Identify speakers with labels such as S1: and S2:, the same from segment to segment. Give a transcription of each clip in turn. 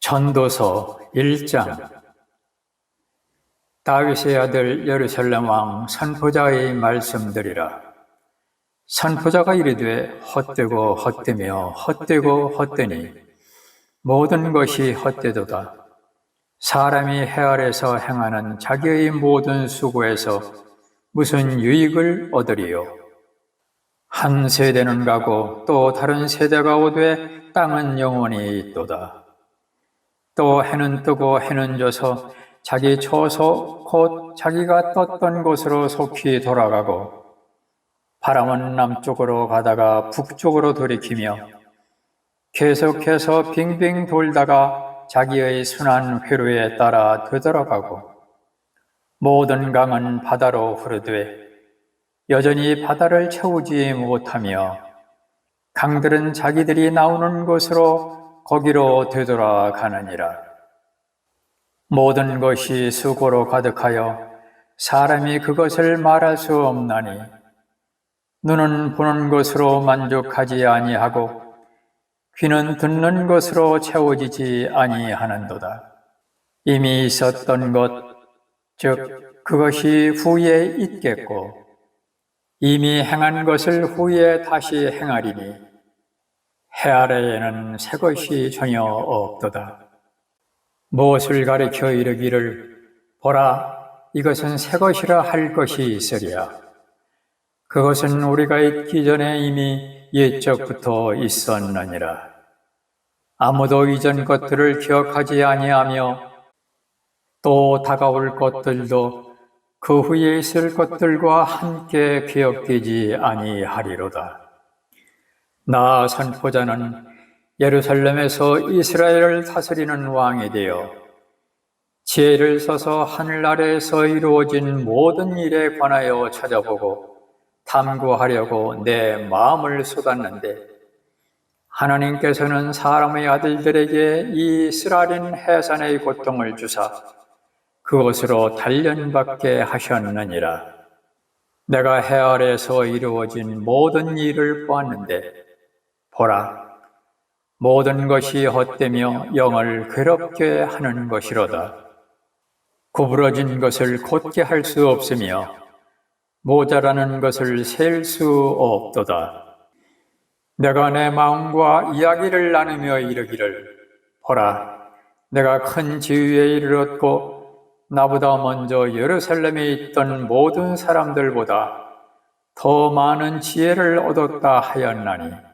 S1: 전도서 1장. 다윗의 아들 예루살렘 왕 선포자의 말씀들이라. 선포자가 이르되 헛되고 헛되며 헛되고 헛되니 모든 것이 헛되도다. 사람이 해 아래서 행하는 자기의 모든 수고에서 무슨 유익을 얻으리요? 한 세대는 가고 또 다른 세대가 오되 땅은 영원히 있도다. 또 해는 뜨고 해는 져서 자기 처소 곧 자기가 떴던 곳으로 속히 돌아가고, 바람은 남쪽으로 가다가 북쪽으로 돌이키며 계속해서 빙빙 돌다가 자기의 순환 회로에 따라 되돌아가고, 모든 강은 바다로 흐르되 여전히 바다를 채우지 못하며, 강들은 자기들이 나오는 곳으로 거기로 되돌아가느니라. 모든 것이 수고로 가득하여 사람이 그것을 말할 수 없나니, 눈은 보는 것으로 만족하지 아니하고 귀는 듣는 것으로 채워지지 아니하는도다. 이미 있었던 것, 즉 그것이 후에 있겠고, 이미 행한 것을 후에 다시 행하리니 해 아래에는 새 것이 전혀 없도다. 무엇을 가리켜 이르기를 보라, 이것은 새 것이라 할 것이 있으랴. 그것은 우리가 있기 전에 이미 옛적부터 있었느니라. 아무도 이전 것들을 기억하지 아니하며 또 다가올 것들도 그 후에 있을 것들과 함께 기억되지 아니하리로다. 나 선포자는 예루살렘에서 이스라엘을 다스리는 왕이 되어 지혜를 써서 하늘 아래에서 이루어진 모든 일에 관하여 찾아보고 탐구하려고 내 마음을 쏟았는데, 하나님께서는 사람의 아들들에게 이 쓰라린 해산의 고통을 주사 그것으로 단련받게 하셨느니라. 내가 해 아래에서 이루어진 모든 일을 보았는데 보라, 모든 것이 헛되며 영을 괴롭게 하는 것이로다. 구부러진 것을 곧게 할 수 없으며 모자라는 것을 셀 수 없도다. 내가 내 마음과 이야기를 나누며 이르기를 보라, 내가 큰 지위에 이르렀고 나보다 먼저 예루살렘에 있던 모든 사람들보다 더 많은 지혜를 얻었다 하였나니,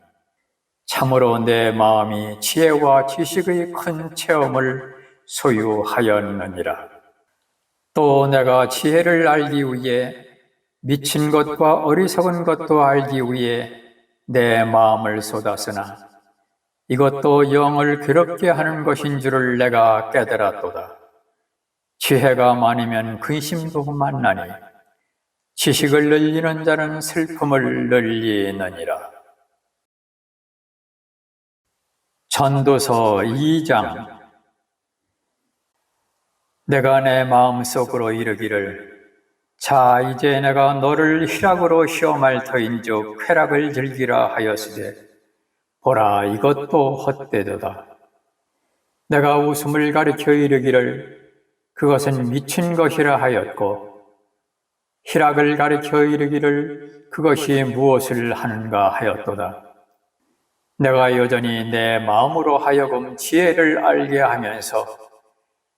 S1: 참으로 내 마음이 지혜와 지식의 큰 체험을 소유하였느니라. 또 내가 지혜를 알기 위해 미친 것과 어리석은 것도 알기 위해 내 마음을 쏟았으나 이것도 영을 괴롭게 하는 것인 줄을 내가 깨달았도다. 지혜가 많으면 근심도 많나니 지식을 늘리는 자는 슬픔을 늘리느니라. 전도서 2장. 내가 내 마음속으로 이르기를 자, 이제 내가 너를 희락으로 시험할 터인즉 쾌락을 즐기라 하였으되 보라, 이것도 헛되도다. 내가 웃음을 가리켜 이르기를 그것은 미친 것이라 하였고, 희락을 가리켜 이르기를 그것이 무엇을 하는가 하였도다. 내가 여전히 내 마음으로 하여금 지혜를 알게 하면서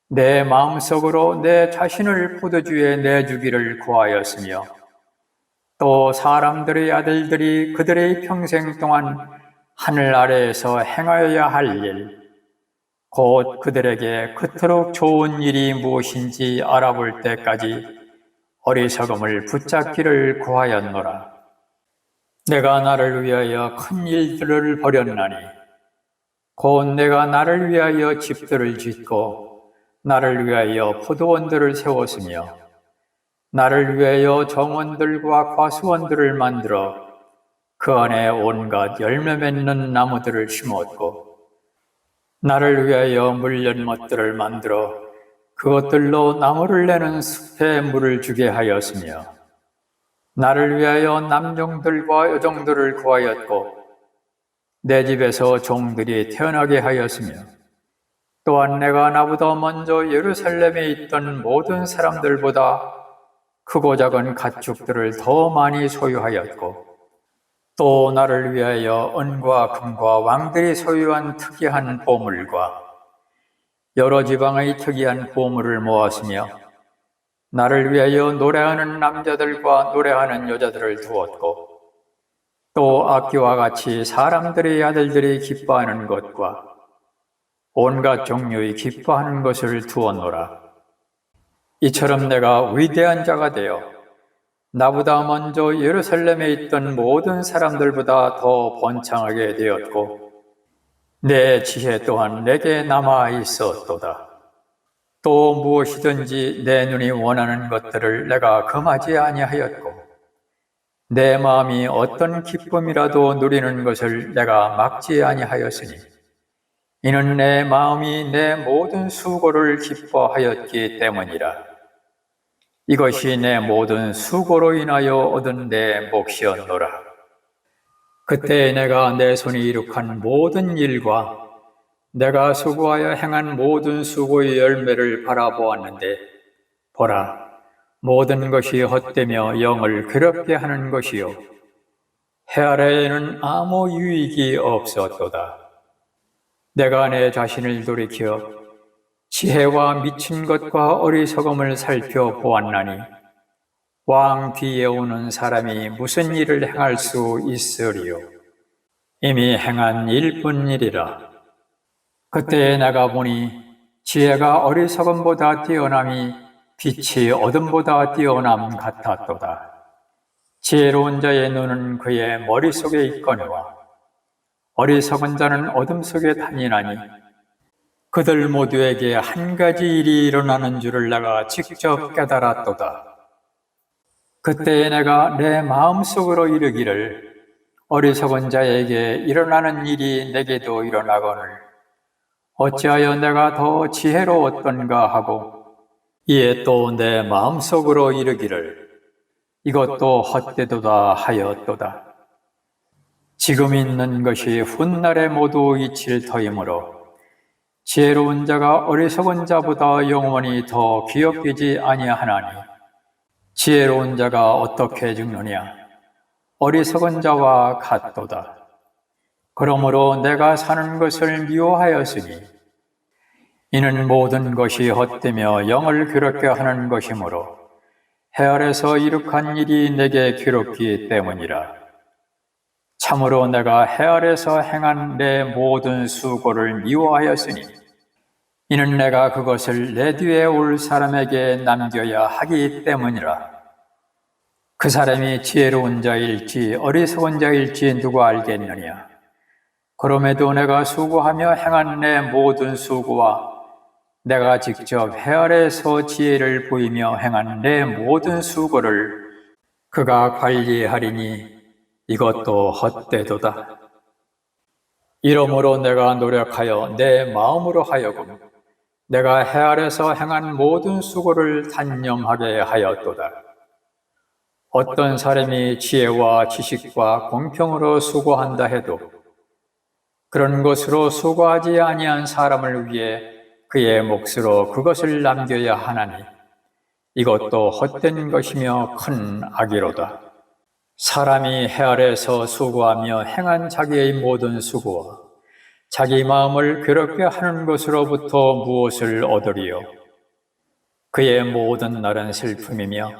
S1: 내 마음속으로 내 자신을 포도주에 내주기를 구하였으며, 또 사람들의 아들들이 그들의 평생 동안 하늘 아래에서 행하여야 할 일, 곧 그들에게 그토록 좋은 일이 무엇인지 알아볼 때까지 어리석음을 붙잡기를 구하였노라. 내가 나를 위하여 큰 일들을 벌였나니 곧 내가 나를 위하여 집들을 짓고 나를 위하여 포도원들을 세웠으며 나를 위하여 정원들과 과수원들을 만들어 그 안에 온갖 열매 맺는 나무들을 심었고, 나를 위하여 물연못들을 만들어 그것들로 나무를 내는 숲에 물을 주게 하였으며, 나를 위하여 남종들과 여종들을 구하였고 내 집에서 종들이 태어나게 하였으며, 또한 내가 나보다 먼저 예루살렘에 있던 모든 사람들보다 크고 작은 가축들을 더 많이 소유하였고, 또 나를 위하여 은과 금과 왕들이 소유한 특이한 보물과 여러 지방의 특이한 보물을 모았으며, 나를 위하여 노래하는 남자들과 노래하는 여자들을 두었고, 또 악기와 같이 사람들의 아들들이 기뻐하는 것과 온갖 종류의 기뻐하는 것을 두었노라. 이처럼 내가 위대한 자가 되어 나보다 먼저 예루살렘에 있던 모든 사람들보다 더 번창하게 되었고, 내 지혜 또한 내게 남아 있었도다. 또 무엇이든지 내 눈이 원하는 것들을 내가 금하지 아니하였고, 내 마음이 어떤 기쁨이라도 누리는 것을 내가 막지 아니하였으니, 이는 내 마음이 내 모든 수고를 기뻐하였기 때문이라. 이것이 내 모든 수고로 인하여 얻은 내 몫이었노라. 그때 내가 내 손이 이룩한 모든 일과 내가 수고하여 행한 모든 수고의 열매를 바라보았는데, 보라, 모든 것이 헛되며 영을 괴롭게 하는 것이요 해 아래에는 아무 유익이 없었도다. 내가 내 자신을 돌이켜 지혜와 미친 것과 어리석음을 살펴보았나니, 왕 뒤에 오는 사람이 무슨 일을 행할 수 있으리요? 이미 행한 일뿐이리라. 그때 내가 보니 지혜가 어리석음보다 뛰어남이 빛이 어둠보다 뛰어남 같았도다. 지혜로운 자의 눈은 그의 머릿속에 있거니와 어리석은 자는 어둠 속에 다니나니, 그들 모두에게 한 가지 일이 일어나는 줄을 내가 직접 깨달았도다. 그때 내가 내 마음속으로 이르기를, 어리석은 자에게 일어나는 일이 내게도 일어나거늘 어찌하여 내가 더 지혜로웠던가 하고, 이에 또 내 마음속으로 이르기를, 이것도 헛되도다 하였도다. 지금 있는 것이 훗날에 모두 이칠 터이므로 지혜로운 자가 어리석은 자보다 영원히 더 귀엽기지 아니하나니, 지혜로운 자가 어떻게 죽느냐? 어리석은 자와 같도다. 그러므로 내가 사는 것을 미워하였으니, 이는 모든 것이 헛되며 영을 괴롭게 하는 것이므로 해 아래서 이룩한 일이 내게 괴롭기 때문이라. 참으로 내가 해 아래서 행한 내 모든 수고를 미워하였으니, 이는 내가 그것을 내 뒤에 올 사람에게 남겨야 하기 때문이라. 그 사람이 지혜로운 자일지 어리석은 자일지 누가 알겠느냐? 그럼에도 내가 수고하며 행한 내 모든 수고와 내가 직접 해 아래서 지혜를 보이며 행한 내 모든 수고를 그가 관리하리니 이것도 헛되도다. 이러므로 내가 노력하여 내 마음으로 하여금 내가 해 아래서 행한 모든 수고를 단념하게 하였도다. 어떤 사람이 지혜와 지식과 공평으로 수고한다 해도 그런 것으로 수고하지 아니한 사람을 위해 그의 몫으로 그것을 남겨야 하나니, 이것도 헛된 것이며 큰 악이로다. 사람이 해 아래서 수고하며 행한 자기의 모든 수고와 자기 마음을 괴롭게 하는 것으로부터 무엇을 얻으리요? 그의 모든 날은 슬픔이며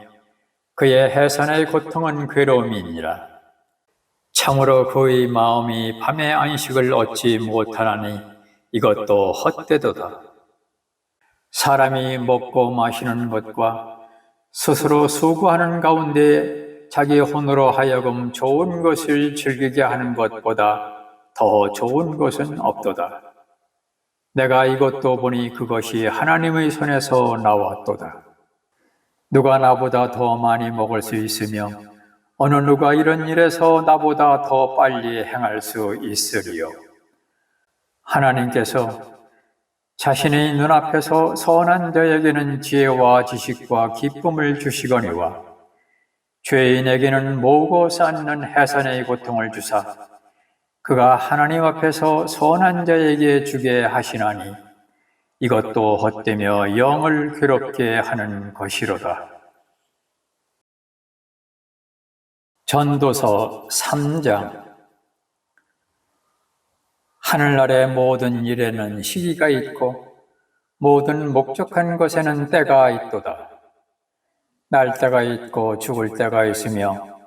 S1: 그의 해산의 고통은 괴로움이니라. 참으로 그의 마음이 밤에 안식을 얻지 못하나니 이것도 헛되도다. 사람이 먹고 마시는 것과 스스로 수고하는 가운데 자기 혼으로 하여금 좋은 것을 즐기게 하는 것보다 더 좋은 것은 없도다. 내가 이것도 보니 그것이 하나님의 손에서 나왔도다. 누가 나보다 더 많이 먹을 수 있으며 어느 누가 이런 일에서 나보다 더 빨리 행할 수 있으리요? 하나님께서 자신의 눈앞에서 선한 자에게는 지혜와 지식과 기쁨을 주시거니와 죄인에게는 모으고 쌓는 해산의 고통을 주사 그가 하나님 앞에서 선한 자에게 주게 하시나니, 이것도 헛되며 영을 괴롭게 하는 것이로다. 전도서 3장. 하늘 아래 모든 일에는 시기가 있고 모든 목적한 것에는 때가 있도다. 날 때가 있고 죽을 때가 있으며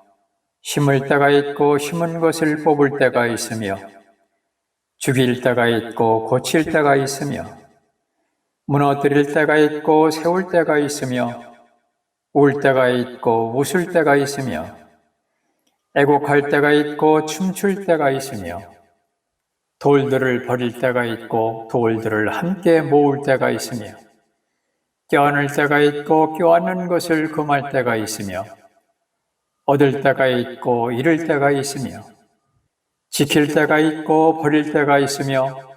S1: 심을 때가 있고 심은 것을 뽑을 때가 있으며 죽일 때가 있고 고칠 때가 있으며 무너뜨릴 때가 있고 세울 때가 있으며 울 때가 있고 웃을 때가 있으며 애곡할 때가 있고 춤출 때가 있으며 돌들을 버릴 때가 있고 돌들을 함께 모을 때가 있으며 껴안을 때가 있고 껴안는 것을 금할 때가 있으며 얻을 때가 있고 잃을 때가 있으며 지킬 때가 있고 버릴 때가 있으며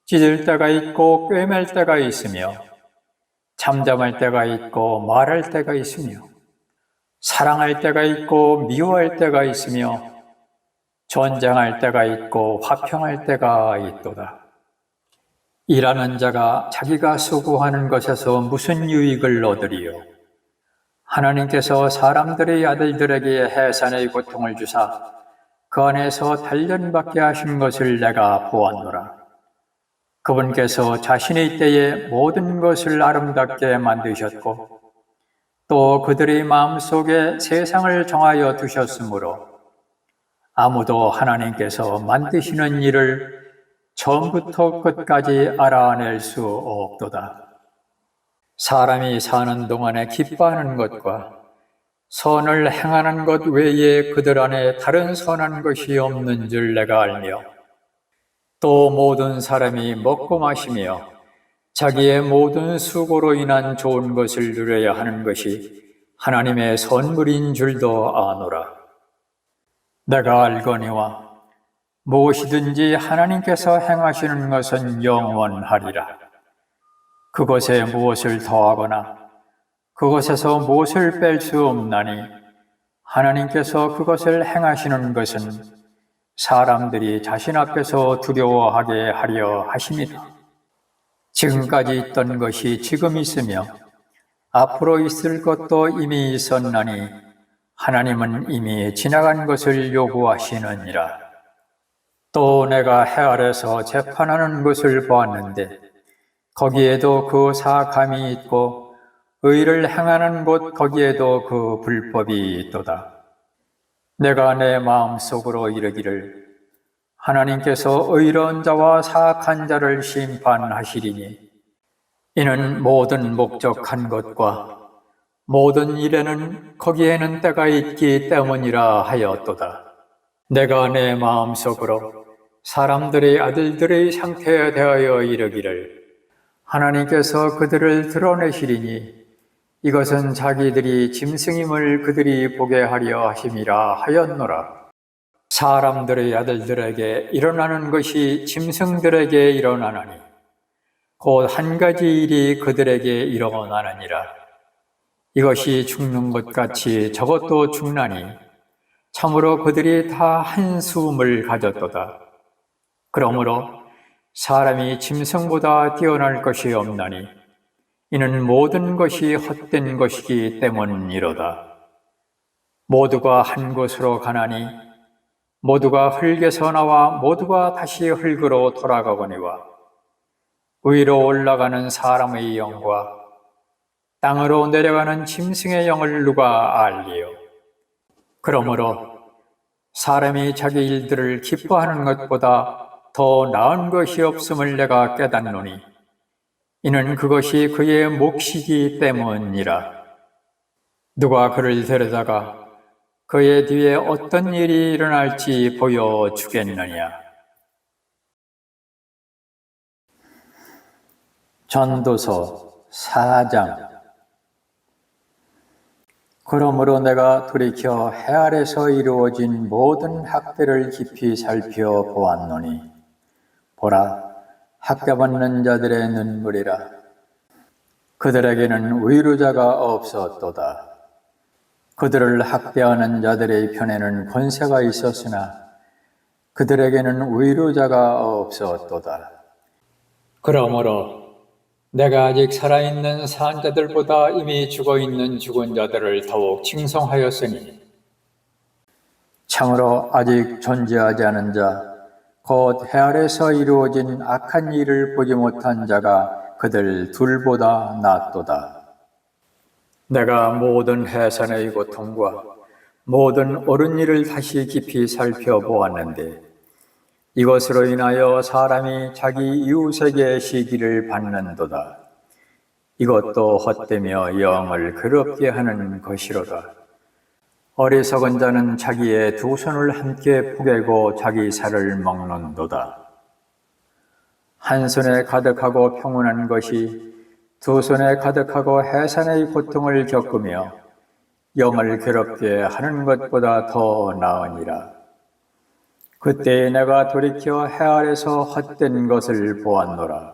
S1: 찢을 때가 있고 꿰맬 때가 있으며 잠잠할 때가 있고 말할 때가 있으며 사랑할 때가 있고 미워할 때가 있으며 전쟁할 때가 있고 화평할 때가 있도다. 일하는 자가 자기가 수고하는 것에서 무슨 유익을 얻으리요? 하나님께서 사람들의 아들들에게 해산의 고통을 주사 그 안에서 단련받게 하신 것을 내가 보았노라. 그분께서 자신의 때에 모든 것을 아름답게 만드셨고 또 그들의 마음속에 세상을 정하여 두셨으므로 아무도 하나님께서 만드시는 일을 처음부터 끝까지 알아낼 수 없도다. 사람이 사는 동안에 기뻐하는 것과 선을 행하는 것 외에 그들 안에 다른 선한 것이 없는 줄 내가 알며 또 모든 사람이 먹고 마시며 자기의 모든 수고로 인한 좋은 것을 누려야 하는 것이 하나님의 선물인 줄도 아노라. 내가 알거니와 무엇이든지 하나님께서 행하시는 것은 영원하리라. 그것에 무엇을 더하거나 그것에서 무엇을 뺄 수 없나니 하나님께서 그것을 행하시는 것은 사람들이 자신 앞에서 두려워하게 하려 하심이다. 지금까지 있던 것이 지금 있으며 앞으로 있을 것도 이미 있었나니 하나님은 이미 지나간 것을 요구하시느니라. 또 내가 해 아래서 재판하는 것을 보았는데 거기에도 그 사감이 있고 의를 행하는 곳 거기에도 그 불법이 있도다. 내가 내 마음속으로 이르기를 하나님께서 의로운 자와 사악한 자를 심판하시리니 이는 모든 목적한 것과 모든 일에는 거기에는 때가 있기 때문이라 하였도다. 내가 내 마음속으로 사람들의 아들들의 상태에 대하여 이르기를 하나님께서 그들을 드러내시리니 이것은 자기들이 짐승임을 그들이 보게 하려 하심이라 하였노라. 사람들의 아들들에게 일어나는 것이 짐승들에게 일어나나니 곧 한 가지 일이 그들에게 일어나느니라. 이것이 죽는 것 같이 저것도 죽나니 참으로 그들이 다 한숨을 가졌도다. 그러므로 사람이 짐승보다 뛰어날 것이 없나니 이는 모든 것이 헛된 것이기 때문이로다. 모두가 한 곳으로 가나니 모두가 흙에서 나와 모두가 다시 흙으로 돌아가거니와 위로 올라가는 사람의 영과 땅으로 내려가는 짐승의 영을 누가 알리요? 그러므로 사람이 자기 일들을 기뻐하는 것보다 더 나은 것이 없음을 내가 깨닫노니 이는 그것이 그의 몫이기 때문이라. 누가 그를 데려다가 그의 뒤에 어떤 일이 일어날지 보여주겠느냐. 전도서 4장. 그러므로 내가 돌이켜 해 아래서 이루어진 모든 학대를 깊이 살펴보았노니 보라, 학대받는 자들의 눈물이라. 그들에게는 위로자가 없었도다. 그들을 학대하는 자들의 편에는 권세가 있었으나 그들에게는 위로자가 없었도다. 그러므로 내가 아직 살아있는 산 자들보다 이미 죽어있는 죽은 자들을 더욱 칭송하였으니 참으로 아직 존재하지 않은 자, 곧 해 아래서 이루어진 악한 일을 보지 못한 자가 그들 둘보다 낫도다. 내가 모든 해산의 고통과 모든 옳은 일을 다시 깊이 살펴보았는데 이것으로 인하여 사람이 자기 이웃에게 시기를 받는도다. 이것도 헛되며 영을 괴롭게 하는 것이로다. 어리석은 자는 자기의 두 손을 함께 포개고 자기 살을 먹는도다. 한 손에 가득하고 평온한 것이 두 손에 가득하고 해산의 고통을 겪으며 영을 괴롭게 하는 것보다 더 나으니라. 그때 내가 돌이켜 해 아래서 헛된 것을 보았노라.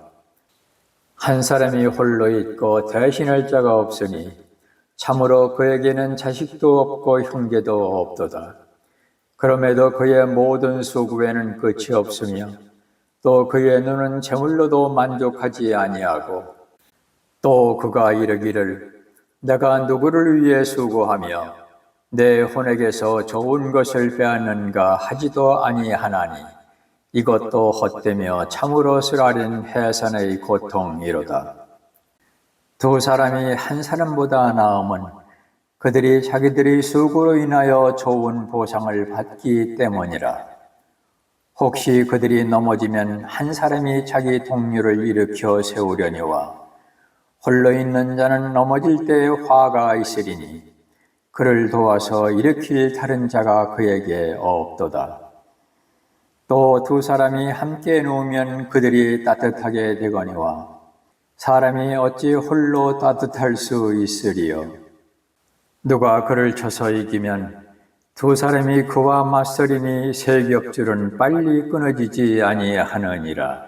S1: 한 사람이 홀로 있고 대신할 자가 없으니 참으로 그에게는 자식도 없고 형제도 없도다. 그럼에도 그의 모든 수고에는 끝이 없으며 또 그의 눈은 재물로도 만족하지 아니하고 또 그가 이르기를 내가 누구를 위해 수고하며 내 혼에게서 좋은 것을 빼앗는가 하지도 아니하나니 이것도 헛되며 참으로 쓰라린 해산의 고통이로다. 두 사람이 한 사람보다 나음은 그들이 자기들의 수고로 인하여 좋은 보상을 받기 때문이라. 혹시 그들이 넘어지면 한 사람이 자기 동료를 일으켜 세우려니와 홀로 있는 자는 넘어질 때 화가 있으리니 그를 도와서 일으킬 다른 자가 그에게 없도다. 또 두 사람이 함께 누우면 그들이 따뜻하게 되거니와 사람이 어찌 홀로 따뜻할 수 있으리요. 누가 그를 쳐서 이기면 두 사람이 그와 맞서리니 세 겹줄은 빨리 끊어지지 아니하느니라.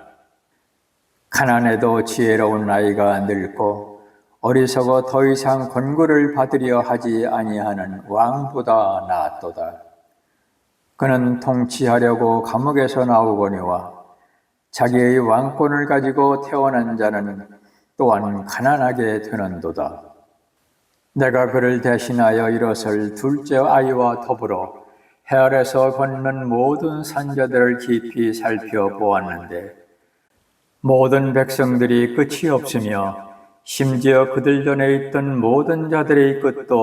S1: 가난해도 지혜로운 아이가 늙고 어리석어 더 이상 권고를 받으려 하지 아니하는 왕보다 낫도다. 그는 통치하려고 감옥에서 나오거니와 자기의 왕권을 가지고 태어난 자는 또한 가난하게 되는도다. 내가 그를 대신하여 일어설 둘째 아이와 더불어 해 아래서 걷는 모든 산자들을 깊이 살펴보았는데 모든 백성들이 끝이 없으며 심지어 그들 전에 있던 모든 자들의 끝도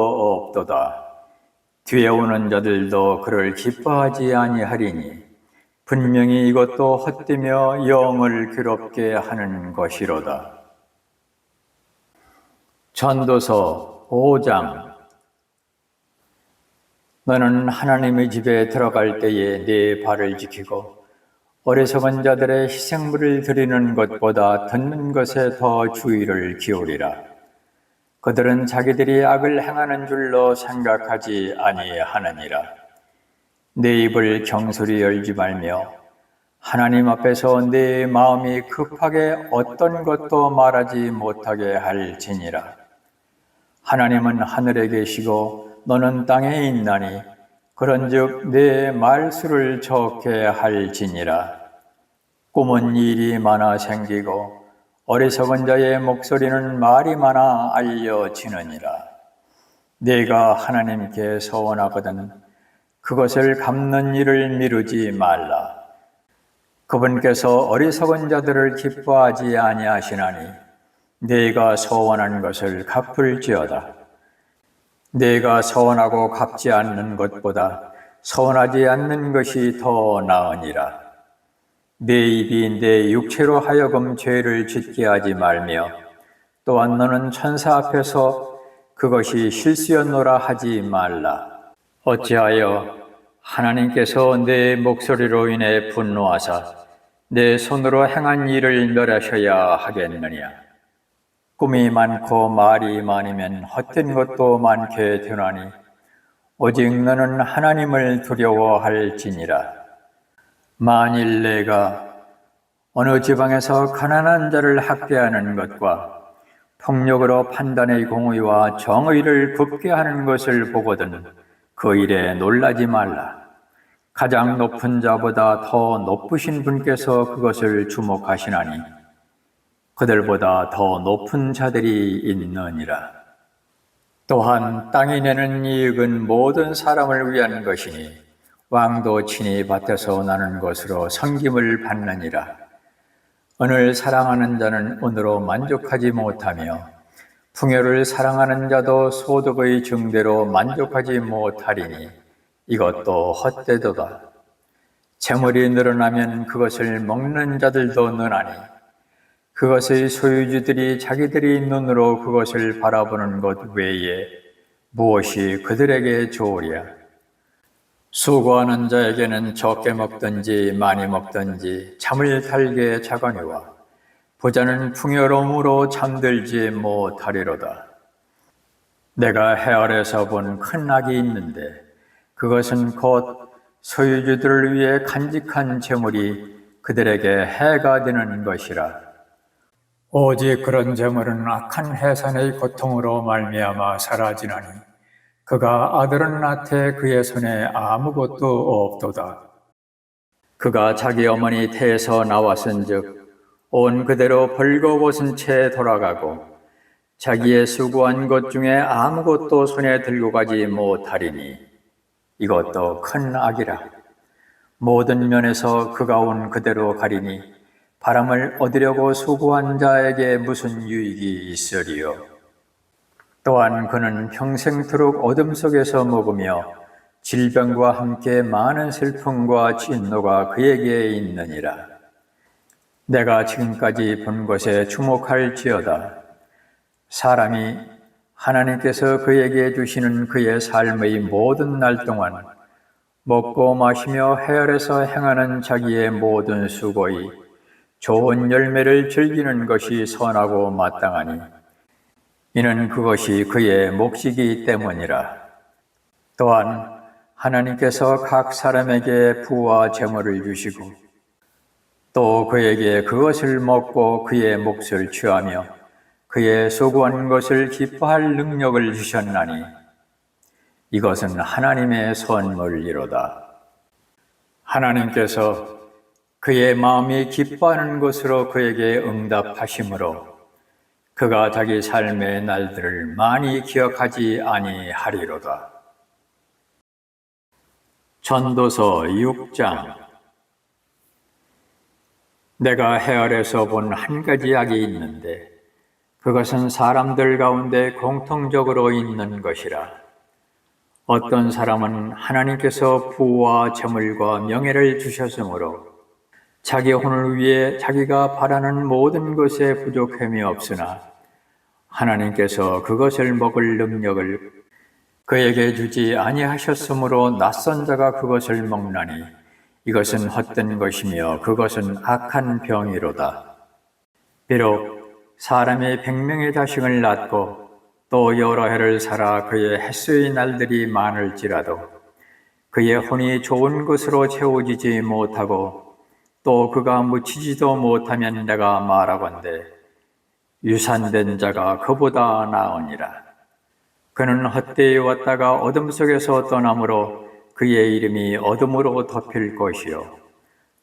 S1: 없도다. 뒤에 오는 자들도 그를 기뻐하지 아니하리니 분명히 이것도 헛되며 영을 괴롭게 하는 것이로다. 전도서 5장. 너는 하나님의 집에 들어갈 때에 네 발을 지키고 어리석은 자들의 희생물을 드리는 것보다 듣는 것에 더 주의를 기울이라. 그들은 자기들이 악을 행하는 줄로 생각하지 아니하느니라. 내 입을 경솔히 열지 말며 하나님 앞에서 내 마음이 급하게 어떤 것도 말하지 못하게 할지니라. 하나님은 하늘에 계시고 너는 땅에 있나니 그런즉 내 말수를 적게 할지니라. 꿈은 일이 많아 생기고 어리석은 자의 목소리는 말이 많아 알려지느니라. 네가 하나님께 서원하거든 그것을 갚는 일을 미루지 말라. 그분께서 어리석은 자들을 기뻐하지 아니하시나니 네가 서원한 것을 갚을지어다. 네가 서원하고 갚지 않는 것보다 서원하지 않는 것이 더 나으니라. 내 입이 내 육체로 하여금 죄를 짓게 하지 말며 또한 너는 천사 앞에서 그것이 실수였노라 하지 말라. 어찌하여 하나님께서 내 목소리로 인해 분노하사 내 손으로 행한 일을 멸하셔야 하겠느냐. 꿈이 많고 말이 많으면 헛된 것도 많게 되나니 오직 너는 하나님을 두려워할지니라. 만일 내가 어느 지방에서 가난한 자를 학대하는 것과 폭력으로 판단의 공의와 정의를 굽게 하는 것을 보거든 그 일에 놀라지 말라. 가장 높은 자보다 더 높으신 분께서 그것을 주목하시나니 그들보다 더 높은 자들이 있느니라. 또한 땅이 내는 이익은 모든 사람을 위한 것이니 왕도 친히 밭에서 나는 것으로 섬김을 받느니라. 은을 사랑하는 자는 은으로 만족하지 못하며 풍요를 사랑하는 자도 소득의 증대로 만족하지 못하리니 이것도 헛되도다. 재물이 늘어나면 그것을 먹는 자들도 늘하니 그것의 소유주들이 자기들이 눈으로 그것을 바라보는 것 외에 무엇이 그들에게 좋으랴. 수고하는 자에게는 적게 먹든지 많이 먹든지 잠을 달게 자거니와 부자는 풍요로움으로 잠들지 못하리로다. 내가 해 아래서 본 큰 악이 있는데 그것은 곧 소유주들을 위해 간직한 재물이 그들에게 해가 되는 것이라. 오직 그런 재물은 악한 해산의 고통으로 말미암아 사라지나니 그가 아들은 낳되 그의 손에 아무것도 없도다. 그가 자기 어머니 태에서 나왔은즉 온 그대로 벌거벗은 채 돌아가고 자기의 수고한 것 중에 아무것도 손에 들고 가지 못하리니 이것도 큰 악이라. 모든 면에서 그가 온 그대로 가리니 바람을 얻으려고 수고한 자에게 무슨 유익이 있으리요. 또한 그는 평생토록 어둠 속에서 먹으며 질병과 함께 많은 슬픔과 진노가 그에게 있느니라. 내가 지금까지 본 것에 주목할지어다. 사람이 하나님께서 그에게 주시는 그의 삶의 모든 날 동안 먹고 마시며 해 아래서 행하는 자기의 모든 수고의 좋은 열매를 즐기는 것이 선하고 마땅하니 이는 그것이 그의 몫이기 때문이라. 또한 하나님께서 각 사람에게 부와 재물을 주시고 또 그에게 그것을 먹고 그의 몫을 취하며 그의 수고한 것을 기뻐할 능력을 주셨나니 이것은 하나님의 선물이로다. 하나님께서 그의 마음이 기뻐하는 것으로 그에게 응답하심으로 그가 자기 삶의 날들을 많이 기억하지 아니하리로다. 전도서 6장. 내가 해 아래서 본 한 가지 악이 있는데 그것은 사람들 가운데 공통적으로 있는 것이라. 어떤 사람은 하나님께서 부와 재물과 명예를 주셨으므로 자기 혼을 위해 자기가 바라는 모든 것에 부족함이 없으나 하나님께서 그것을 먹을 능력을 그에게 주지 아니하셨으므로 낯선 자가 그것을 먹나니 이것은 헛된 것이며 그것은 악한 병이로다. 비록 사람이 100명의 자식을 낳고 또 여러 해를 살아 그의 햇수의 날들이 많을지라도 그의 혼이 좋은 것으로 채워지지 못하고 또 그가 묻히지도 못하면 내가 말하건대 유산된 자가 그보다 나으니라. 그는 헛되이 왔다가 어둠 속에서 떠나므로 그의 이름이 어둠으로 덮일 것이요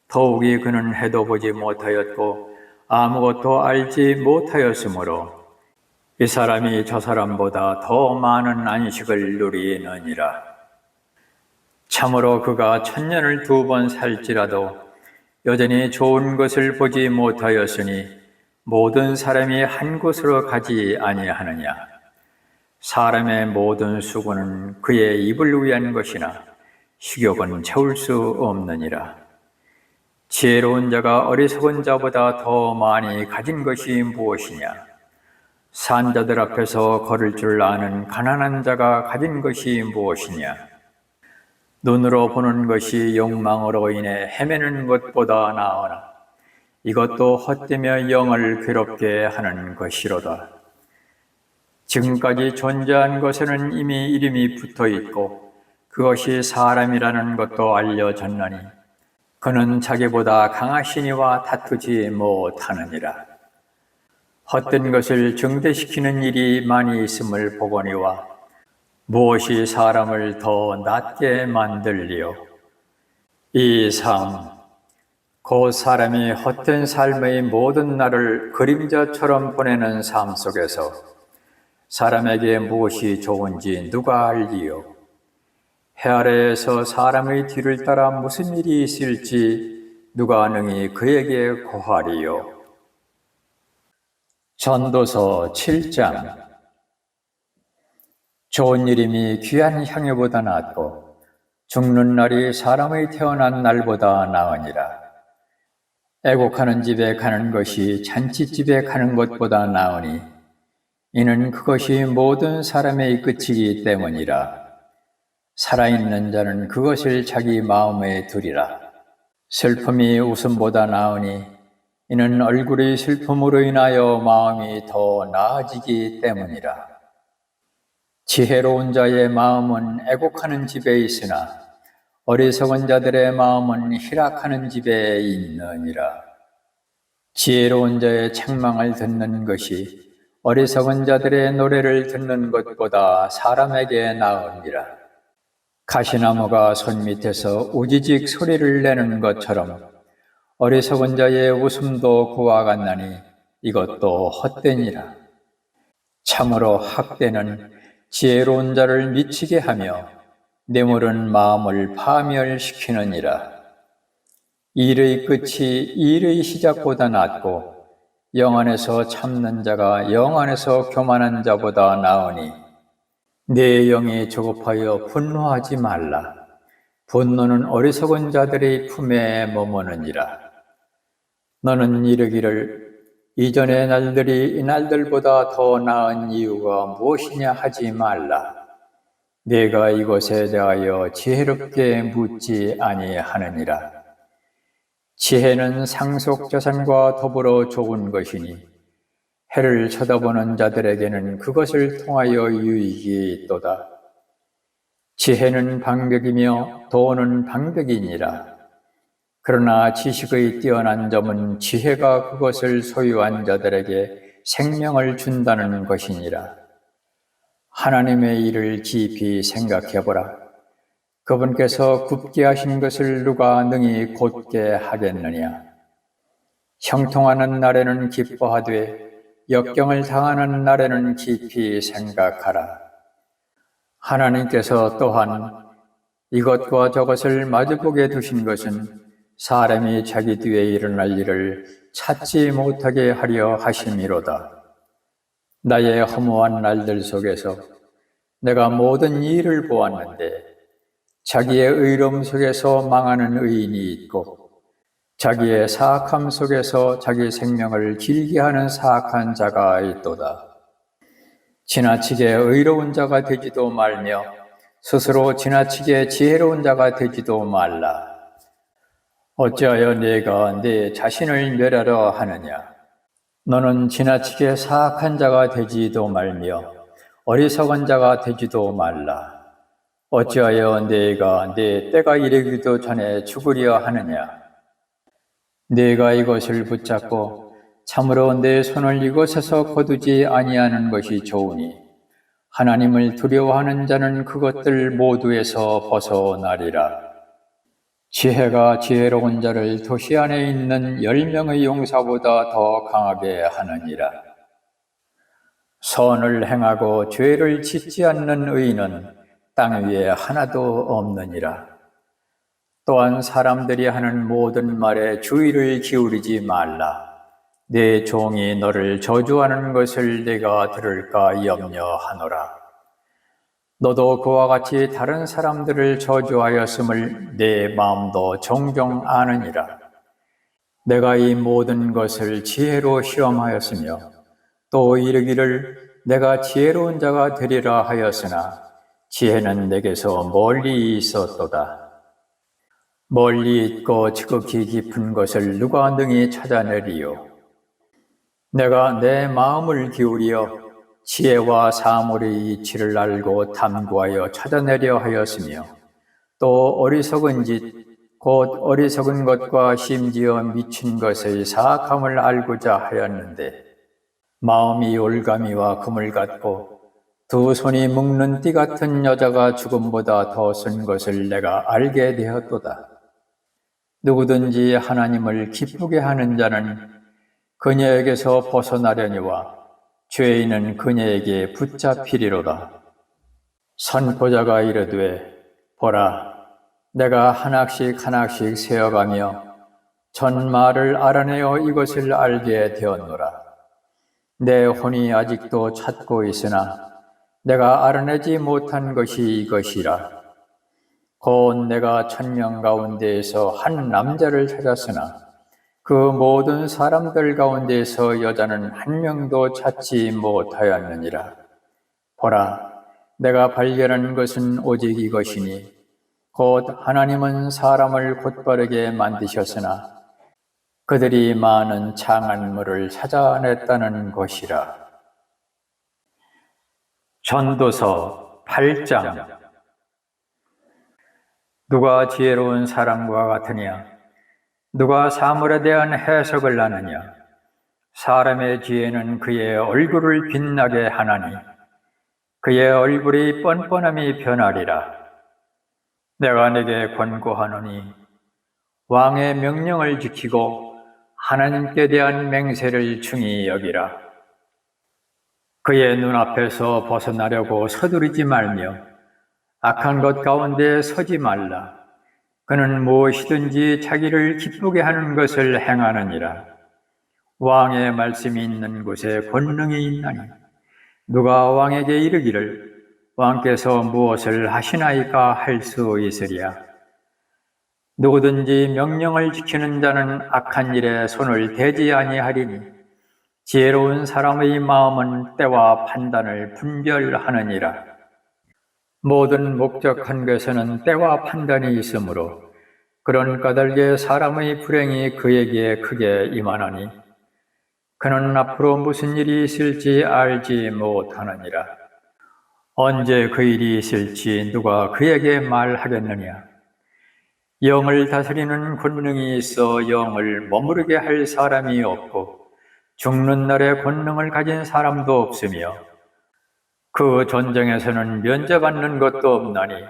S1: 더욱이 그는 해도 보지 못하였고 아무것도 알지 못하였으므로 이 사람이 저 사람보다 더 많은 안식을 누리느니라. 참으로 그가 1000년을 2번 살지라도 여전히 좋은 것을 보지 못하였으니 모든 사람이 한 곳으로 가지 아니하느냐. 사람의 모든 수고는 그의 입을 위한 것이나 식욕은 채울 수 없느니라. 지혜로운 자가 어리석은 자보다 더 많이 가진 것이 무엇이냐. 산자들 앞에서 걸을 줄 아는 가난한 자가 가진 것이 무엇이냐. 눈으로 보는 것이 욕망으로 인해 헤매는 것보다 나으나 이것도 헛되며 영을 괴롭게 하는 것이로다. 지금까지 존재한 것에는 이미 이름이 붙어 있고 그것이 사람이라는 것도 알려졌나니 그는 자기보다 강하시니와 다투지 못하느니라. 헛된 것을 증대시키는 일이 많이 있음을 보거니와 무엇이 사람을 더 낮게 만들리요? 이 삶, 그 사람이 헛된 삶의 모든 날을 그림자처럼 보내는 삶 속에서 사람에게 무엇이 좋은지 누가 알리요? 해 아래에서 사람의 뒤를 따라 무슨 일이 있을지 누가 능히 그에게 고하리요? 전도서 7장. 좋은 이름이 귀한 향유보다 낫고 죽는 날이 사람의 태어난 날보다 나으니라. 애곡하는 집에 가는 것이 잔치집에 가는 것보다 나으니 이는 그것이 모든 사람의 끝이기 때문이라. 살아있는 자는 그것을 자기 마음에 두리라. 슬픔이 웃음보다 나으니 이는 얼굴의 슬픔으로 인하여 마음이 더 나아지기 때문이라. 지혜로운 자의 마음은 애곡하는 집에 있으나 어리석은 자들의 마음은 희락하는 집에 있느니라. 지혜로운 자의 책망을 듣는 것이 어리석은 자들의 노래를 듣는 것보다 사람에게 나으니라. 가시나무가 손 밑에서 우지직 소리를 내는 것처럼 어리석은 자의 웃음도 그와 같나니 이것도 헛되니라. 참으로 학대는 지혜로운 자를 미치게 하며 뇌물은 마음을 파멸시키느니라. 일의 끝이 일의 시작보다 낫고 영 안에서 참는 자가 영 안에서 교만한 자보다 나으니 내 영이 조급하여 분노하지 말라. 분노는 어리석은 자들의 품에 머무느니라. 너는 이르기를 이전의 날들이 이 날들보다 더 나은 이유가 무엇이냐 하지 말라. 내가 이것에 대하여 지혜롭게 묻지 아니하느니라. 지혜는 상속자산과 더불어 좋은 것이니 해를 쳐다보는 자들에게는 그것을 통하여 유익이 있도다. 지혜는 방백이며 도는 방백이니라. 그러나 지식의 뛰어난 점은 지혜가 그것을 소유한 자들에게 생명을 준다는 것이니라. 하나님의 일을 깊이 생각해보라. 그분께서 굽게 하신 것을 누가 능히 곧게 하겠느냐. 형통하는 날에는 기뻐하되 역경을 당하는 날에는 깊이 생각하라. 하나님께서 또한 이것과 저것을 마주보게 두신 것은 사람이 자기 뒤에 일어날 일을 찾지 못하게 하려 하심이로다. 나의 허무한 날들 속에서 내가 모든 일을 보았는데 자기의 의로움 속에서 망하는 의인이 있고 자기의 사악함 속에서 자기 생명을 길게 하는 사악한 자가 있도다. 지나치게 의로운 자가 되지도 말며 스스로 지나치게 지혜로운 자가 되지도 말라. 어찌하여 네가 네 자신을 멸하려 하느냐. 너는 지나치게 사악한 자가 되지도 말며 어리석은 자가 되지도 말라. 어찌하여 네가 네 때가 이르기도 전에 죽으려 하느냐. 네가 이것을 붙잡고 참으로 내 손을 이곳에서 거두지 아니하는 것이 좋으니 하나님을 두려워하는 자는 그것들 모두에서 벗어나리라. 지혜가 지혜로운 자를 도시 안에 있는 10명의 용사보다 더 강하게 하느니라. 선을 행하고 죄를 짓지 않는 의인은 땅 위에 하나도 없느니라. 또한 사람들이 하는 모든 말에 주의를 기울이지 말라. 내 종이 너를 저주하는 것을 네가 들을까 염려하노라. 너도 그와 같이 다른 사람들을 저주하였음을 내 마음도 종종 아느니라. 내가 이 모든 것을 지혜로 시험하였으며 또 이르기를 내가 지혜로운 자가 되리라 하였으나 지혜는 내게서 멀리 있었도다. 멀리 있고 지극히 깊은 것을 누가 능히 찾아내리요. 내가 내 마음을 기울여 지혜와 사물의 이치를 알고 탐구하여 찾아내려 하였으며 또 어리석은 짓, 곧 어리석은 것과 심지어 미친 것의 사악함을 알고자 하였는데 마음이 올가미와 금을 같고 두 손이 묶는 띠 같은 여자가 죽음보다 더 쓴 것을 내가 알게 되었도다. 누구든지 하나님을 기쁘게 하는 자는 그녀에게서 벗어나려니와 죄인은 그녀에게 붙잡히리로다. 선포자가 이르되 보라, 내가 하나씩 하나씩 세어가며 전 말을 알아내어 이것을 알게 되었노라. 내 혼이 아직도 찾고 있으나 내가 알아내지 못한 것이 이것이라. 곧 내가 1000명 가운데에서 한 남자를 찾았으나 그 모든 사람들 가운데에서 여자는 한 명도 찾지 못하였느니라. 보라, 내가 발견한 것은 오직 이것이니 곧 하나님은 사람을 곧바르게 만드셨으나 그들이 많은 장한물을 찾아냈다는 것이라. 전도서 8장. 누가 지혜로운 사람과 같으냐? 누가 사물에 대한 해석을 아느냐? 사람의 지혜는 그의 얼굴을 빛나게 하나니 그의 얼굴이 뻔뻔함이 변하리라. 내가 네게 권고하노니 왕의 명령을 지키고 하나님께 대한 맹세를 중히 여기라. 그의 눈앞에서 벗어나려고 서두르지 말며 악한 것 가운데 서지 말라. 그는 무엇이든지 자기를 기쁘게 하는 것을 행하느니라. 왕의 말씀이 있는 곳에 권능이 있나니 누가 왕에게 이르기를 왕께서 무엇을 하시나이까 할 수 있으랴. 누구든지 명령을 지키는 자는 악한 일에 손을 대지 아니하리니 지혜로운 사람의 마음은 때와 판단을 분별하느니라. 모든 목적한 것에는 때와 판단이 있으므로 그런 까닭에 사람의 불행이 그에게 크게 임하나니 그는 앞으로 무슨 일이 있을지 알지 못하느니라. 언제 그 일이 있을지 누가 그에게 말하겠느냐? 영을 다스리는 권능이 있어 영을 머무르게 할 사람이 없고 죽는 날에 권능을 가진 사람도 없으며 그 전쟁에서는 면제받는 것도 없나니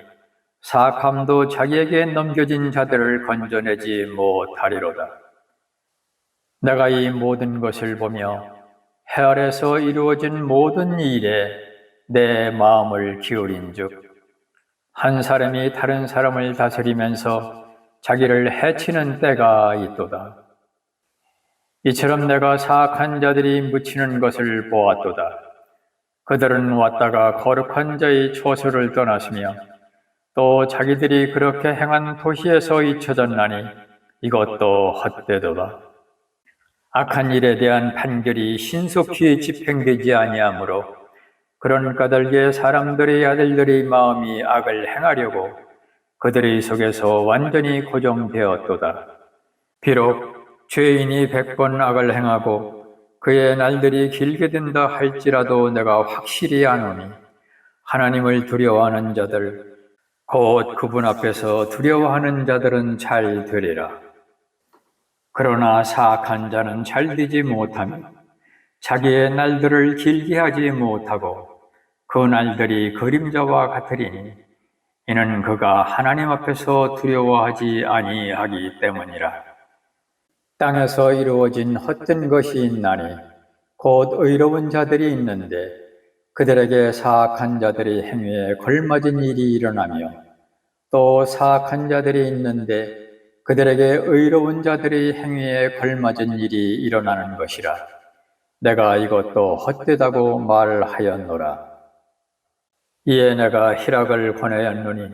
S1: 사악함도 자기에게 넘겨진 자들을 건져내지 못하리로다. 내가 이 모든 것을 보며 해 아래서 이루어진 모든 일에 내 마음을 기울인즉 한 사람이 다른 사람을 다스리면서 자기를 해치는 때가 있도다. 이처럼 내가 사악한 자들이 묻히는 것을 보았도다. 그들은 왔다가 거룩한 자의 초소를 떠났으며 또 자기들이 그렇게 행한 도시에서 잊혀졌나니 이것도 헛되도다. 악한 일에 대한 판결이 신속히 집행되지 아니하므로 그런 까닭에 사람들의 아들들의 마음이 악을 행하려고 그들의 속에서 완전히 고정되었도다. 비록 죄인이 100번 악을 행하고 그의 날들이 길게 된다 할지라도 내가 확실히 아노니 하나님을 두려워하는 자들 곧 그분 앞에서 두려워하는 자들은 잘 되리라. 그러나 사악한 자는 잘 되지 못하며 자기의 날들을 길게 하지 못하고 그 날들이 그림자와 같으리니 이는 그가 하나님 앞에서 두려워하지 아니하기 때문이라. 땅에서 이루어진 헛된 것이 있나니 곧 의로운 자들이 있는데 그들에게 사악한 자들의 행위에 걸맞은 일이 일어나며 또 사악한 자들이 있는데 그들에게 의로운 자들의 행위에 걸맞은 일이 일어나는 것이라. 내가 이것도 헛되다고 말하였노라. 이에 내가 희락을 권하였노니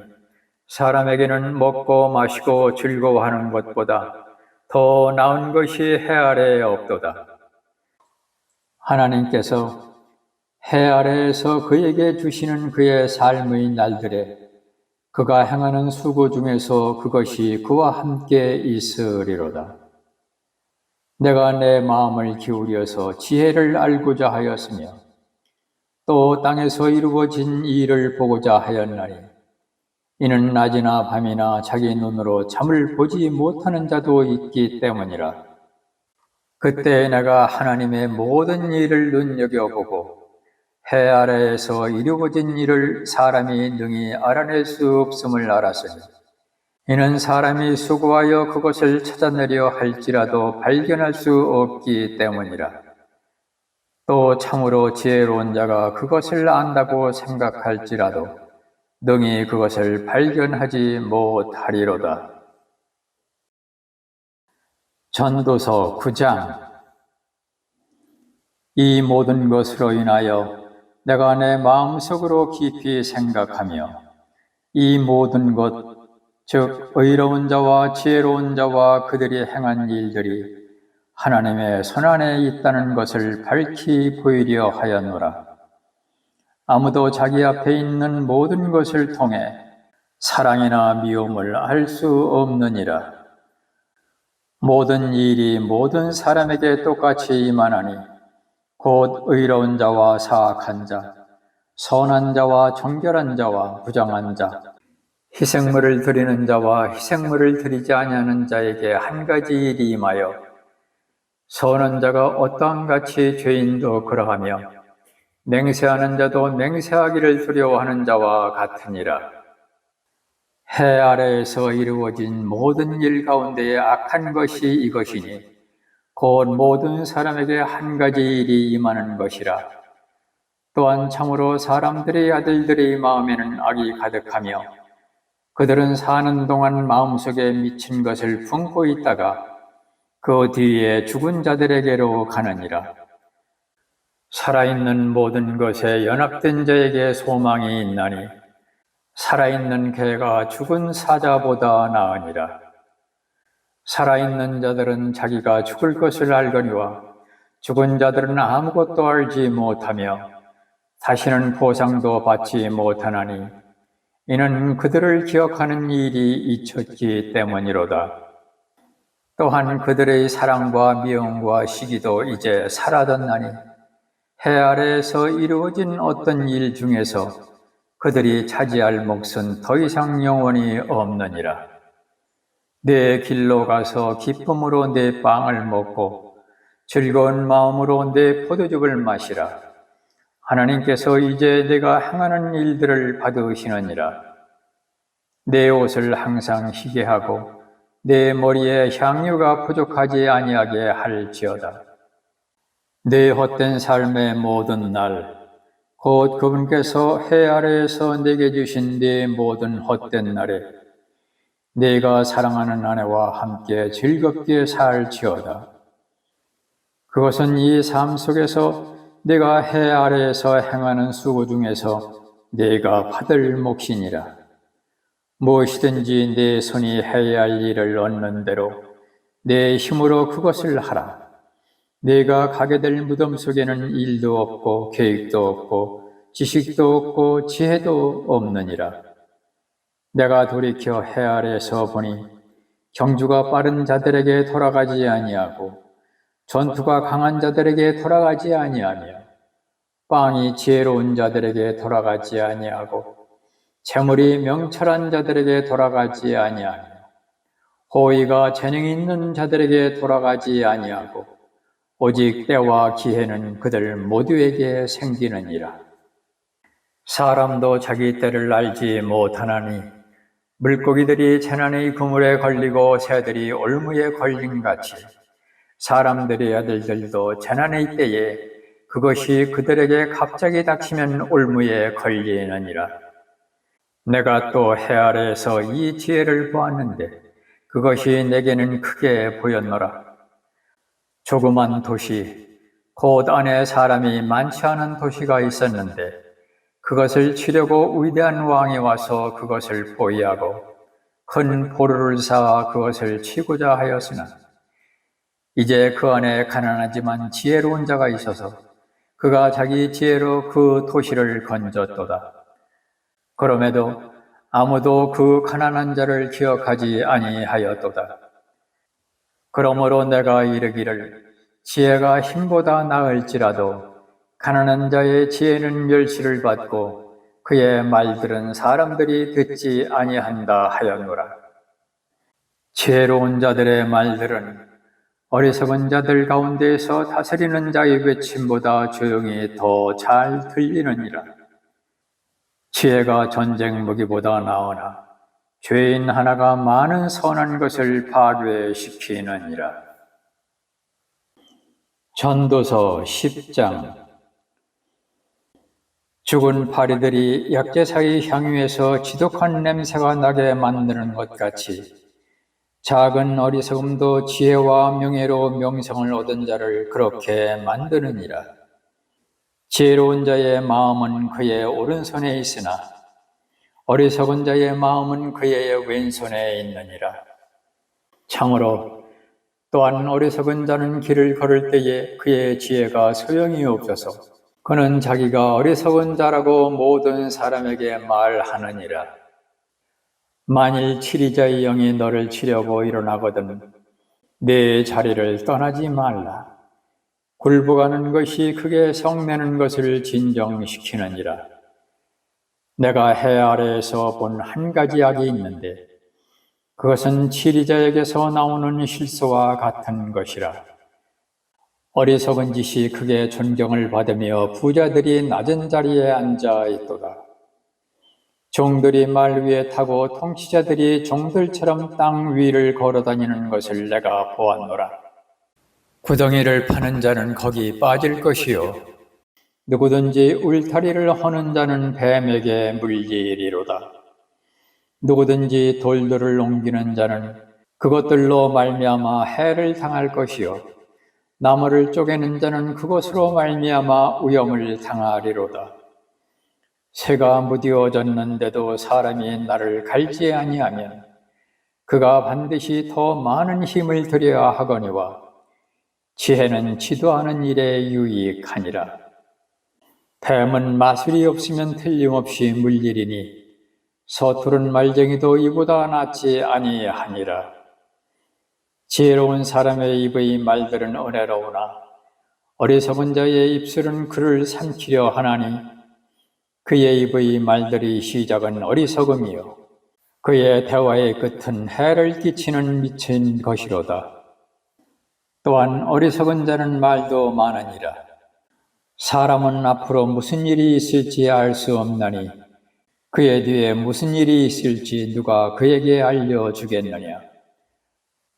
S1: 사람에게는 먹고 마시고 즐거워하는 것보다 더 나은 것이 해 아래에 없도다. 하나님께서 해 아래에서 그에게 주시는 그의 삶의 날들에 그가 행하는 수고 중에서 그것이 그와 함께 있으리로다. 내가 내 마음을 기울여서 지혜를 알고자 하였으며 또 땅에서 이루어진 일을 보고자 하였나니 이는 낮이나 밤이나 자기 눈으로 잠을 보지 못하는 자도 있기 때문이라. 그때 내가 하나님의 모든 일을 눈여겨보고 해 아래에서 이루어진 일을 사람이 능히 알아낼 수 없음을 알았으니 이는 사람이 수고하여 그것을 찾아내려 할지라도 발견할 수 없기 때문이라. 또 참으로 지혜로운 자가 그것을 안다고 생각할지라도 능히 그것을 발견하지 못하리로다. 전도서 9장. 이 모든 것으로 인하여 내가 내 마음속으로 깊이 생각하며 이 모든 것, 즉 의로운 자와 지혜로운 자와 그들이 행한 일들이 하나님의 손안에 있다는 것을 밝히 보이려 하였노라. 아무도 자기 앞에 있는 모든 것을 통해 사랑이나 미움을 알 수 없느니라. 모든 일이 모든 사람에게 똑같이 임하나니 곧 의로운 자와 사악한 자, 선한 자와 정결한 자와 부정한 자, 희생물을 드리는 자와 희생물을 드리지 아니하는 자에게 한 가지 일이 임하여 선한 자가 어떠한 같이 죄인도 그러하며 맹세하는 자도 맹세하기를 두려워하는 자와 같으니라. 해 아래에서 이루어진 모든 일 가운데에 악한 것이 이것이니 곧 모든 사람에게 한 가지 일이 임하는 것이라. 또한 참으로 사람들의 아들들의 마음에는 악이 가득하며 그들은 사는 동안 마음속에 미친 것을 품고 있다가 그 뒤에 죽은 자들에게로 가느니라. 살아있는 모든 것에 연합된 자에게 소망이 있나니 살아있는 개가 죽은 사자보다 나으니라. 살아있는 자들은 자기가 죽을 것을 알거니와 죽은 자들은 아무것도 알지 못하며 다시는 보상도 받지 못하나니 이는 그들을 기억하는 일이 잊혔기 때문이로다. 또한 그들의 사랑과 미움과 시기도 이제 사라졌나니 해 아래에서 이루어진 어떤 일 중에서 그들이 차지할 몫은 더 이상 영원히 없느니라. 내 길로 가서 기쁨으로 내 빵을 먹고 즐거운 마음으로 내 포도즙을 마시라. 하나님께서 이제 내가 행하는 일들을 받으시느니라. 내 옷을 항상 희게 하고 내 머리에 향유가 부족하지 아니하게 할지어다. 내 헛된 삶의 모든 날, 곧 그분께서 해 아래에서 내게 주신 네 모든 헛된 날에 내가 사랑하는 아내와 함께 즐겁게 살지어다. 그것은 이 삶 속에서 내가 해 아래에서 행하는 수고 중에서 내가 받을 몫이니라. 무엇이든지 내 손이 해야 할 일을 얻는 대로 내 힘으로 그것을 하라. 내가 가게 될 무덤 속에는 일도 없고 계획도 없고 지식도 없고 지혜도 없느니라. 내가 돌이켜 해 아래에서 보니 경주가 빠른 자들에게 돌아가지 아니하고 전투가 강한 자들에게 돌아가지 아니하며 빵이 지혜로운 자들에게 돌아가지 아니하고 재물이 명철한 자들에게 돌아가지 아니하며 호의가 재능 있는 자들에게 돌아가지 아니하고 오직 때와 기회는 그들 모두에게 생기느니라. 사람도 자기 때를 알지 못하나니 물고기들이 재난의 그물에 걸리고 새들이 올무에 걸림같이 사람들의 아들들도 재난의 때에 그것이 그들에게 갑자기 닥치면 올무에 걸리느니라. 내가 또 해 아래에서 이 지혜를 보았는데 그것이 내게는 크게 보였노라. 조그만 도시, 곧 안에 사람이 많지 않은 도시가 있었는데 그것을 치려고 위대한 왕이 와서 그것을 포위하고 큰 포로를 쌓아 그것을 치고자 하였으나 이제 그 안에 가난하지만 지혜로운 자가 있어서 그가 자기 지혜로 그 도시를 건졌도다. 그럼에도 아무도 그 가난한 자를 기억하지 아니하였도다. 그러므로 내가 이르기를 지혜가 힘보다 나을지라도 가난한 자의 지혜는 멸시를 받고 그의 말들은 사람들이 듣지 아니한다 하였노라. 지혜로운 자들의 말들은 어리석은 자들 가운데에서 다스리는 자의 외침보다 조용히 더 잘 들리느니라. 지혜가 전쟁 무기보다 나으나 죄인 하나가 많은 선한 것을 파괴시키느니라. 전도서 10장. 죽은 파리들이 약제사의 향유에서 지독한 냄새가 나게 만드는 것 같이 작은 어리석음도 지혜와 명예로 명성을 얻은 자를 그렇게 만드느니라. 지혜로운 자의 마음은 그의 오른손에 있으나 어리석은 자의 마음은 그의 왼손에 있느니라. 참으로 또한 어리석은 자는 길을 걸을 때에 그의 지혜가 소용이 없어서 그는 자기가 어리석은 자라고 모든 사람에게 말하느니라. 만일 치리자의 영이 너를 치려고 일어나거든 내 자리를 떠나지 말라. 굴복하는 것이 크게 성내는 것을 진정시키느니라. 내가 해 아래에서 본 한 가지 악이 있는데 그것은 치리자에게서 나오는 실수와 같은 것이라. 어리석은 짓이 크게 존경을 받으며 부자들이 낮은 자리에 앉아 있도다. 종들이 말 위에 타고 통치자들이 종들처럼 땅 위를 걸어다니는 것을 내가 보았노라. 구덩이를 파는 자는 거기 빠질 것이요 누구든지 울타리를 허는 자는 뱀에게 물리리로다. 누구든지 돌들을 옮기는 자는 그것들로 말미암아 해를 당할 것이요 나무를 쪼개는 자는 그것으로 말미암아 위험을 당하리로다. 새가 무디어졌는데도 사람이 나를 갈지 아니하면 그가 반드시 더 많은 힘을 들여야 하거니와 지혜는 지도하는 일에 유익하니라. 뱀은 마술이 없으면 틀림없이 물리리니 서투른 말쟁이도 이보다 낫지 아니하니라. 지혜로운 사람의 입의 말들은 은혜로우나 어리석은 자의 입술은 그를 삼키려 하나니 그의 입의 말들의 시작은 어리석음이요 그의 대화의 끝은 해를 끼치는 미친 것이로다. 또한 어리석은 자는 말도 많으니라. 사람은 앞으로 무슨 일이 있을지 알 수 없나니 그의 뒤에 무슨 일이 있을지 누가 그에게 알려주겠느냐.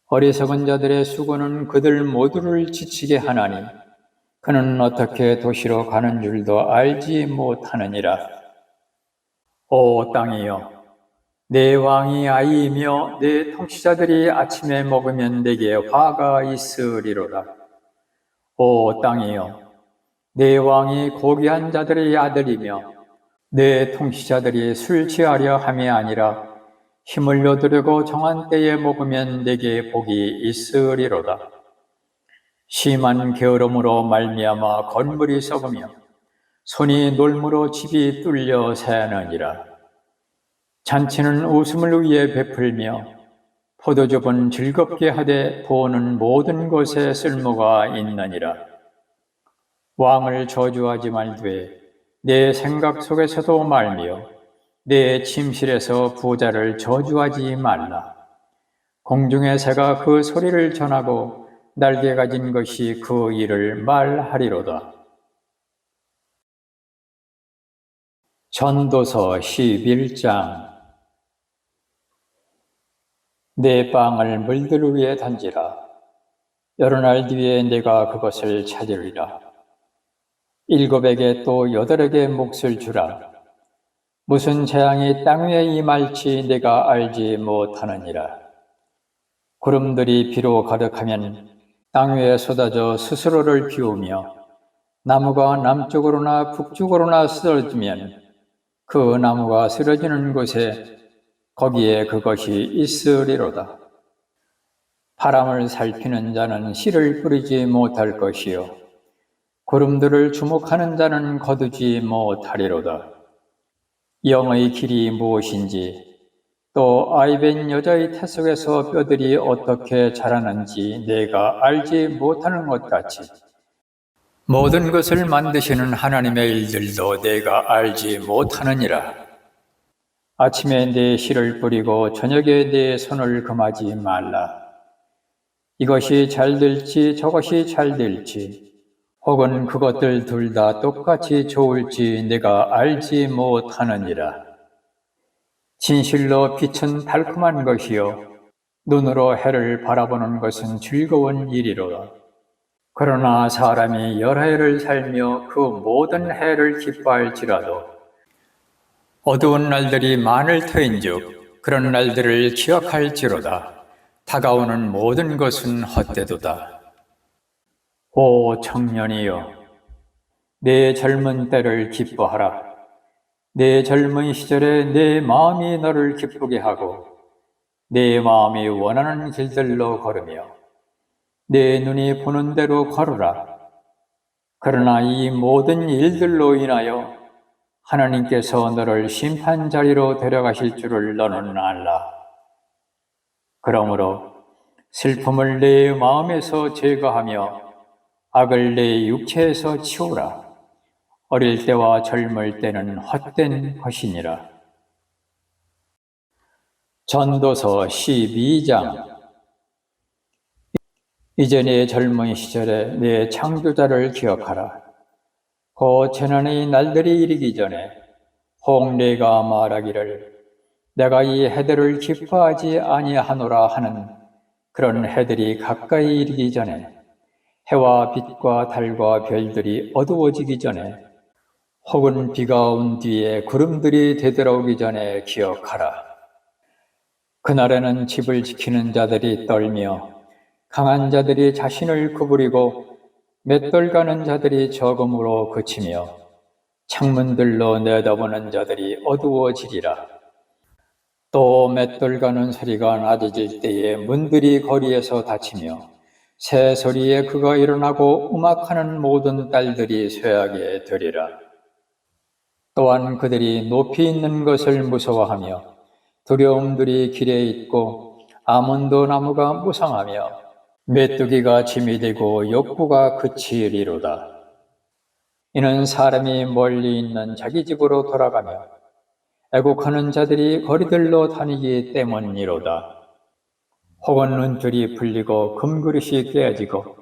S1: 어리석은 자들의 수고는 그들 모두를 지치게 하나니 그는 어떻게 도시로 가는 줄도 알지 못하느니라. 오 땅이여, 내 왕이 아이이며 내 통치자들이 아침에 먹으면 내게 화가 있으리로다. 오 땅이여, 내 왕이 고귀한 자들의 아들이며 내 통치자들이 술 취하려 함이 아니라 힘을 얻으려고 정한 때에 먹으면 내게 복이 있으리로다. 심한 게으름으로 말미암아 건물이 썩으며 손이 놀므로 집이 뚫려 새느니라. 잔치는 웃음을 위해 베풀며 포도즙은 즐겁게 하되 부어는 모든 것에 쓸모가 있느니라. 왕을 저주하지 말되 내 생각 속에서도 말며 내 침실에서 부자를 저주하지 말라. 공중의 새가 그 소리를 전하고 날개 가진 것이 그 일을 말하리로다. 전도서 11장. 내 빵을 물들 위에 던지라. 여러 날 뒤에 내가 그것을 찾으리라. 7에게 또 8에게 몫을 주라. 무슨 재앙이 땅 위에 임할지 내가 알지 못하느니라. 구름들이 비로 가득하면 땅 위에 쏟아져 스스로를 비우며 나무가 남쪽으로나 북쪽으로나 쓰러지면 그 나무가 쓰러지는 곳에 거기에 그것이 있으리로다. 바람을 살피는 자는 씨를 뿌리지 못할 것이요 구름들을 주목하는 자는 거두지 못하리로다. 영의 길이 무엇인지 또 아이벤 여자의 태 속에서 뼈들이 어떻게 자라는지 내가 알지 못하는 것 같이 모든 것을 만드시는 하나님의 일들도 내가 알지 못하느니라. 아침에 내 씨를 뿌리고 저녁에 내 손을 금하지 말라. 이것이 잘 될지 저것이 잘 될지 혹은 그것들 둘 다 똑같이 좋을지 내가 알지 못하느니라. 진실로 빛은 달콤한 것이요 눈으로 해를 바라보는 것은 즐거운 일이로다. 그러나 사람이 열해를 살며 그 모든 해를 기뻐할지라도 어두운 날들이 많을 터인즉 그런 날들을 기억할지로다. 다가오는 모든 것은 헛되도다. 오 청년이여, 내 젊은 때를 기뻐하라. 내 젊은 시절에 내 마음이 너를 기쁘게 하고 내 마음이 원하는 길들로 걸으며 내 눈이 보는 대로 걸으라. 그러나 이 모든 일들로 인하여 하나님께서 너를 심판 자리로 데려가실 줄을 너는 알라. 그러므로 슬픔을 내 마음에서 제거하며 악을 내 육체에서 치우라. 어릴 때와 젊을 때는 헛된 것이니라. 전도서 12장. 이제 내 젊은 시절에 내 창조자를 기억하라. 그 재난의 날들이 이르기 전에 혹 내가 말하기를 내가 이 해들을 기뻐하지 아니하노라 하는 그런 해들이 가까이 이르기 전에 해와 빛과 달과 별들이 어두워지기 전에 혹은 비가 온 뒤에 구름들이 되돌아오기 전에 기억하라. 그날에는 집을 지키는 자들이 떨며 강한 자들이 자신을 구부리고 맷돌 가는 자들이 적음으로 그치며 창문들로 내다보는 자들이 어두워지리라. 또 맷돌 가는 소리가 낮아질 때에 문들이 거리에서 닫히며 새 소리에 그가 일어나고 음악하는 모든 딸들이 쇠하게 되리라. 또한 그들이 높이 있는 것을 무서워하며 두려움들이 길에 있고 아몬드 나무가 무성하며 메뚜기가 짐이 되고 욕구가 그치리로다. 이는 사람이 멀리 있는 자기 집으로 돌아가며 애곡하는 자들이 거리들로 다니기 때문이로다. 혹은 은줄이 풀리고 금그릇이 깨지고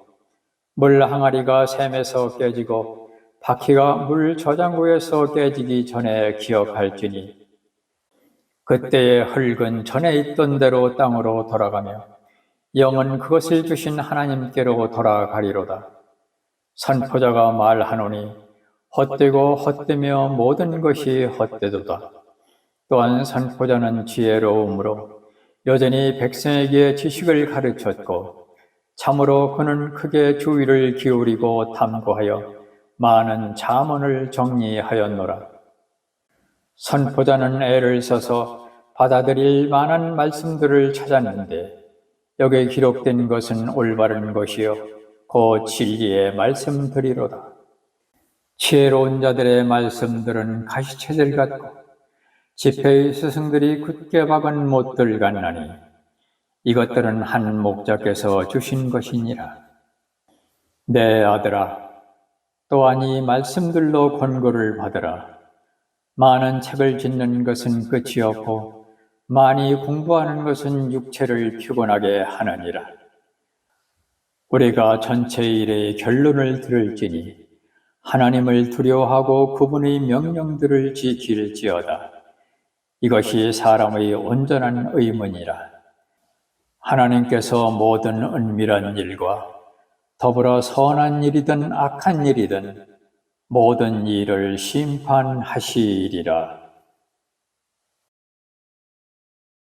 S1: 물 항아리가 샘에서 깨지고 바퀴가 물 저장고에서 깨지기 전에 기억할지니 그때의 흙은 전에 있던 대로 땅으로 돌아가며 영은 그것을 주신 하나님께로 돌아가리로다. 선포자가 말하노니 헛되고 헛되며 모든 것이 헛되도다. 또한 선포자는 지혜로우므로 여전히 백성에게 지식을 가르쳤고 참으로 그는 크게 주의를 기울이고 탐구하여 많은 잠언을 정리하였노라. 선포자는 애를 써서 받아들일 만한 말씀들을 찾았는데 여기에 기록된 것은 올바른 것이요 곧 진리의 말씀들이로다. 지혜로운 자들의 말씀들은 가시채들 같고 지폐의 스승들이 굳게 박은 못들 같나니 이것들은 한 목자께서 주신 것이니라. 내 아들아, 또한 이 말씀들로 권고를 받으라. 많은 책을 짓는 것은 끝이 없고 많이 공부하는 것은 육체를 피곤하게 하느니라. 우리가 전체 일의 결론을 들을지니 하나님을 두려워하고 그분의 명령들을 지킬지어다. 이것이 사람의 온전한 의문이라. 하나님께서 모든 은밀한 일과 더불어 선한 일이든 악한 일이든 모든 일을 심판하시리라.